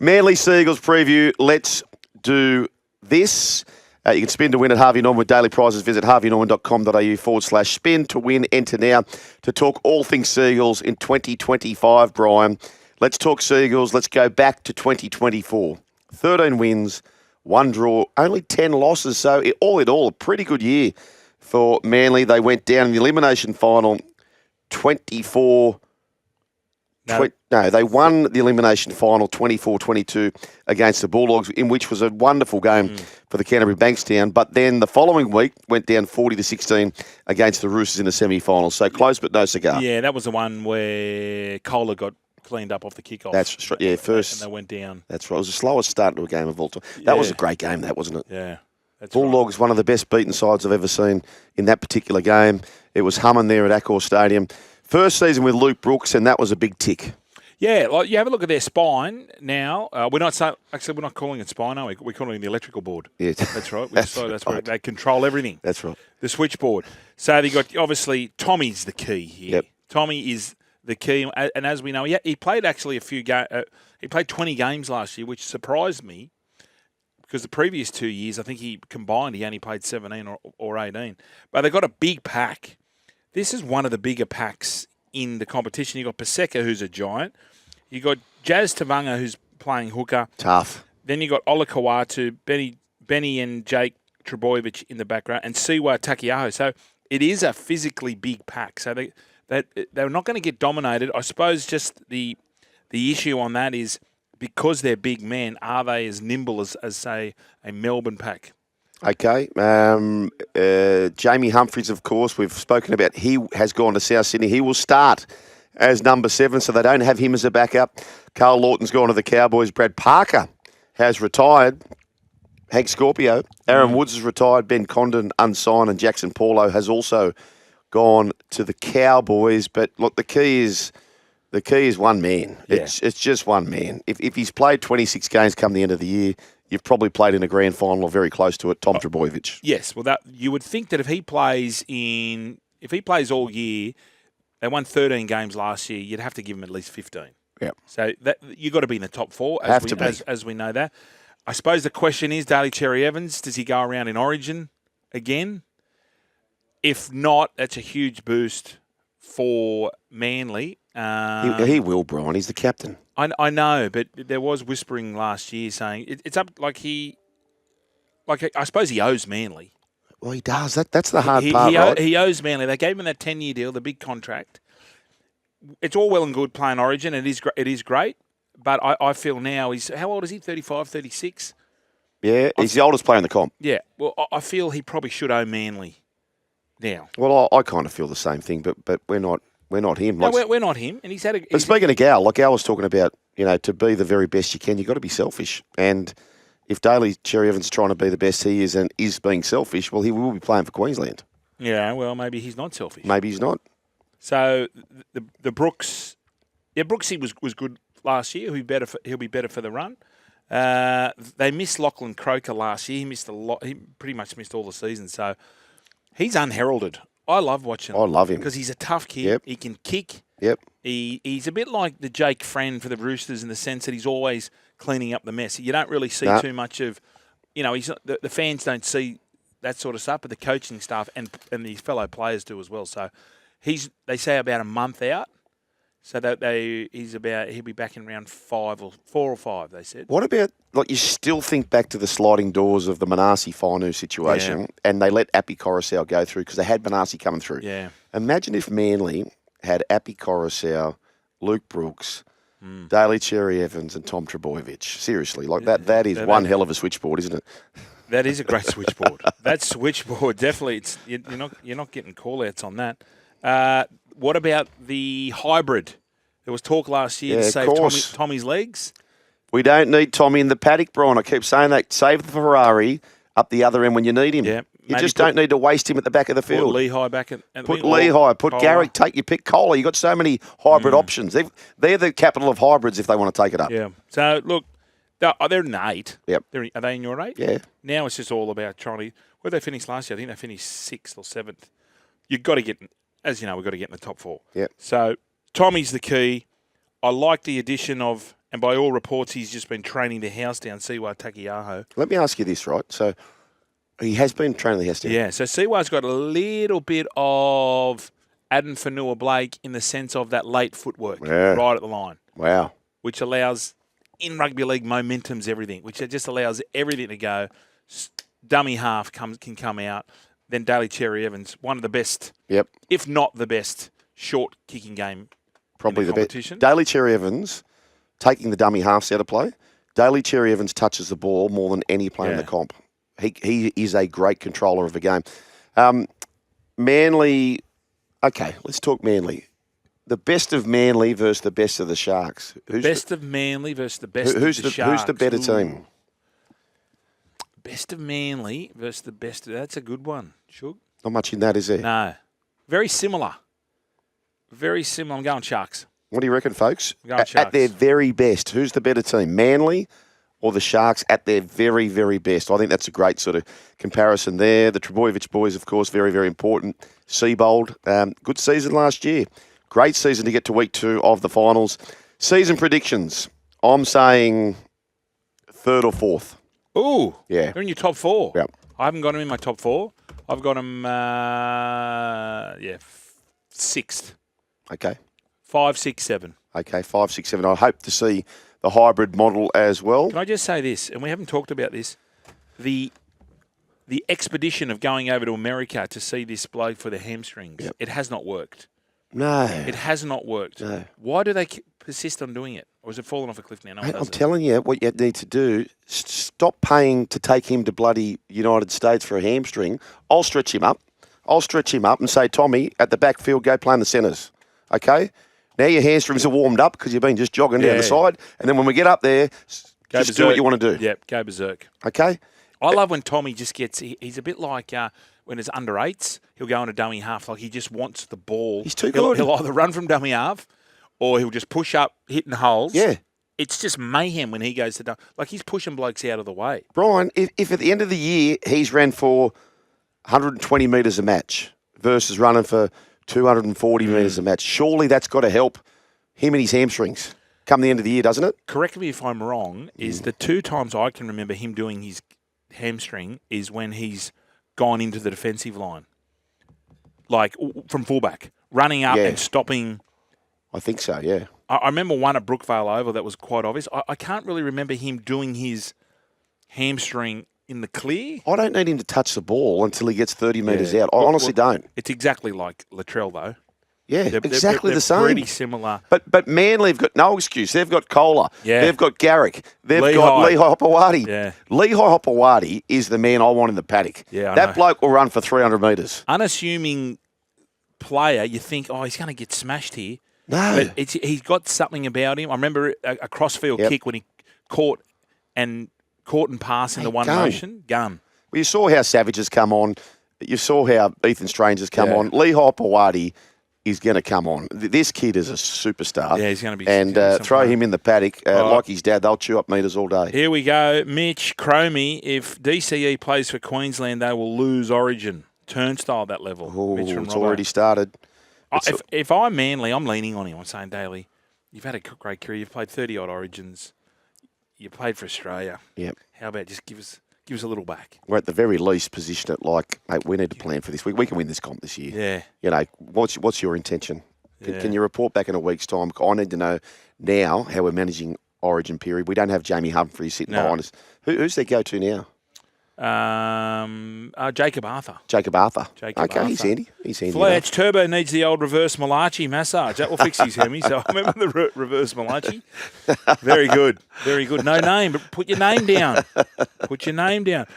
Manly Seagulls preview. Let's do this. You can spin to win at Harvey Norman with daily prizes. Visit harveynorman.com.au/spin to win. Enter now to talk all things Seagulls in 2025, Brian. Let's talk Seagulls. Let's go back to 2024. 13 wins, 1 draw, only 10 losses. So all in all, a pretty good year for Manly. They went down in the elimination final 24. They won the elimination final 24-22 against the Bulldogs, in which was a wonderful game for the Canterbury Bankstown. But then the following week went down 40-16 against the Roosters in the semi-finals. So close but no cigar. Yeah, that was the one where Kohler got cleaned up off the kickoff. That's right. Yeah, first. And they went down. That's right. It was the slowest start to a game of all time. That was a great game, that, wasn't it? Yeah. That's Bulldogs, one of the best beaten sides I've ever seen in that particular game. It was humming there at Accor Stadium. First season with Luke Brooks, and that was a big tick. Yeah, like you have a look at their spine now. We're not calling it spine, are we? We're calling it the electrical board. Yeah, that's right. That's where they control everything. That's right. The switchboard. So they got obviously Tommy's the key here. Yep. Tommy is the key, and as we know, he played actually a few games. He played 20 games last year, which surprised me because the previous 2 years, I think he only played 17 or 18. But they got a big pack. This is one of the bigger packs in the competition. You got Paseka, who's a giant. You got Jazz Tavanga, who's playing hooker. Tough. Then you got Ola Kawatu, Benny and Jake Trebojevic in the background, and Siwa Takiaho. So it is a physically big pack. So they're not going to get dominated. I suppose just the issue on that is because they're big men, are they as nimble as say, a Melbourne pack? Okay. Jamie Humphries, of course, we've spoken about. He has gone to South Sydney. He will start as number 7, so they don't have him as a backup. Carl Lawton's gone to the Cowboys. Brad Parker has retired. Hank Scorpio. Aaron Woods has retired. Ben Condon unsigned, and Jackson Paulo has also gone to the Cowboys. But look, the key is one man. Yeah. It's just one man. If he's played 26 games come the end of the year, you've probably played in a grand final or very close to it. Tom Trbojevic. Yes. Well, you would think that if he plays all year. They won 13 games last year. You'd have to give them at least 15. Yeah. So you've got to be in the top 4, as we know that. I suppose the question is, Daly Cherry Evans, does he go around in Origin again? If not, that's a huge boost for Manly. He will, Brian. He's the captain. I know, but there was whispering last year saying it's up I suppose he owes Manly. Well, he does. That's the hard part, right? He owes Manly. They gave him that 10-year deal, the big contract. It's all well and good playing Origin. It is great. But I feel now how old is he? 35, 36? Yeah, he's the oldest player in the comp. Yeah. Well, I feel he probably should owe Manly now. Well, I kind of feel the same thing, but we're not him. No, we're not him. And he's had a. But speaking of Gal, like Gal was talking about, to be the very best you can, you've got to be selfish. And if Daly Cherry Evans is trying to be the best he is and is being selfish, well, he will be playing for Queensland. Yeah, well, maybe he's not selfish. Maybe he's not. So the Brooks, Brooksy was good last year. He'll be better for the run. They missed Lachlan Croker last year. He missed a lot. He pretty much missed all the season. So he's unheralded. I love watching him. I love him because he's a tough kid. Yep. He can kick. Yep. He's a bit like the Jake Friend for the Roosters in the sense that he's always cleaning up the mess. You don't really see too much of, he's not, the fans don't see that sort of stuff, but the coaching staff and the fellow players do as well. So they say about a month out. So that he'll be back in round 4 or 5. They said. What about you still think back to the sliding doors of the Manasi Fainu situation, and they let Appy Coruscant go through because they had Manasi coming through. Yeah. Imagine if Manly had Appy Coruscant, Luke Brooks, Daly Cherry Evans, and Tom Trbojevic. Seriously, that is one hell of a switchboard, isn't it? That is a great switchboard. That switchboard definitely. You're not getting call-outs on that. What about the hybrid? There was talk last year to save Tommy's legs. We don't need Tommy in the paddock, Brian. I keep saying that. Save the Ferrari up the other end when you need him. Yeah, you just don't need to waste him at the back of the field. Put Lehigh back at Put Lehigh. Put Garrick. Take your pick. Kohler. You've got so many hybrid options. They're the capital of hybrids if they want to take it up. Yeah. So, look, they're in the 8. Yep. Are they in your 8? Yeah. Now it's just all about trying to... Where they finished last year, I think they finished 6th or 7th. You've got to get... As you know, we've got to get in the top 4. Yep. So, Tommy's the key. I like the addition of And by all reports, he's just been training the house down, Siwa Takiaho. Let me ask you this, right? So he has been training the house down. Yeah, so Siwa's got a little bit of Adam Fanua-Blake in the sense of that late footwork right at the line, Wow. which allows, in rugby league, momentum's everything, which just allows everything to go. Dummy half can come out. Then Daly Cherry Evans, one of the best, Yep. if not the best, short kicking game Probably in the best. competition. Daly Cherry Evans taking the dummy halves out of play. Daly Cherry Evans touches the ball more than any player in the comp. He is a great controller of the game. Manly, okay, let's talk Manly. The best of Manly versus the best of the Sharks. Best of Manly versus the best who's of the Sharks. Who's the better team? Best of Manly versus the best of... That's a good one, Shug. Not much in that, is there? No. Very similar. Very similar. I'm going Sharks. What do you reckon, folks? I'm going At Sharks. their very best, who's the better team, Manly or the Sharks at their very, very best? I think that's a great sort of comparison there. The Trebojevic boys, of course, very, very important. Seabold, good season last year. Great season to get to week 2 of the finals. Season predictions. I'm saying 3rd or 4th. Ooh. Yeah. They're in your top 4. Yep. I haven't got them in my top 4. I've got them, 6th. Okay. 5, 6, 7. Okay, 5, 6, 7. I hope to see the hybrid model as well. Can I just say this, and we haven't talked about this, the expedition of going over to America to see this bloke for the hamstrings, it has not worked. No. It has not worked. No. Why do they persist on doing it? Or is it fallen off a cliff now? No one Mate, I'm does it. telling you, what you need to do, stop paying to take him to bloody United States for a hamstring. I'll stretch him up. And say, Tommy, at the backfield, go play in the centres. Okay? Now your hamstrings are warmed up because you've been just jogging down the side. And then when we get up there, just do what you want to do. Yep, go berserk. Okay? I love when Tommy just gets... He's a bit like when it's under 8s, he'll go on a dummy half like he just wants the ball. He's too good. He'll either run from dummy half or he'll just push up, hitting holes. Yeah. It's just mayhem when he goes to dummy. Like he's pushing blokes out of the way. Brian, if at the end of the year he's ran for 120 metres a match versus running for 240 metres a match, surely that's got to help him and his hamstrings come the end of the year, doesn't it? Correct me if I'm wrong, is the 2 times I can remember him doing his hamstring is when he's gone into the defensive line. Like from fullback, running up and stopping. I think so, yeah. I remember one at Brookvale Oval that was quite obvious. I can't really remember him doing his hamstring in the clear. I don't need him to touch the ball until he gets 30 metres out. I honestly don't. It's exactly like Latrell, though. Yeah, exactly they're the same. Pretty similar. But Manly have got no excuse. They've got Kohler. Yeah. They've got Garrick. They've Lehigh. got Lehigh Hopewadi. Yeah. Lehigh Hopewadi is the man I want in the paddock. Yeah, I that know. bloke will run for 300 metres. Unassuming player, you think, he's going to get smashed here. No. But he's got something about him. I remember a crossfield kick when he caught and passed in the one motion. Gun. Well, you saw how Savage has come on. You saw how Ethan Strange has come on. Lehigh Hopewadi is going to come on. This kid is a superstar. Yeah, he's going to be. And throw him in the paddock like his dad. They'll chew up metres all day. Here we go. Mitch Cromie, if DCE plays for Queensland, they will lose Origin. Turnstile that level. Oh, Mitch from it's Robbo. already started. If I'm Manly, I'm leaning on him. I'm saying, Daly, you've had a great career. You've played 30-odd Origins. You played for Australia. Yep. How about just give us a little back? We're at the very least position it like, mate, we need to plan for this. We can win this comp this year. Yeah. You know, what's your intention? Yeah. Can you report back in a week's time? I need to know now how we're managing Origin period. We don't have Jamie Humphrey sitting behind us. Who's their go-to now? Jacob Arthur. Jacob Arthur. Jacob okay, Arthur. he's handy. Fletch Turbo needs the old reverse Malachi massage. That will fix his hemi. So I remember the reverse Malachi. Very good. Very good. No name, but put your name down. Put your name down.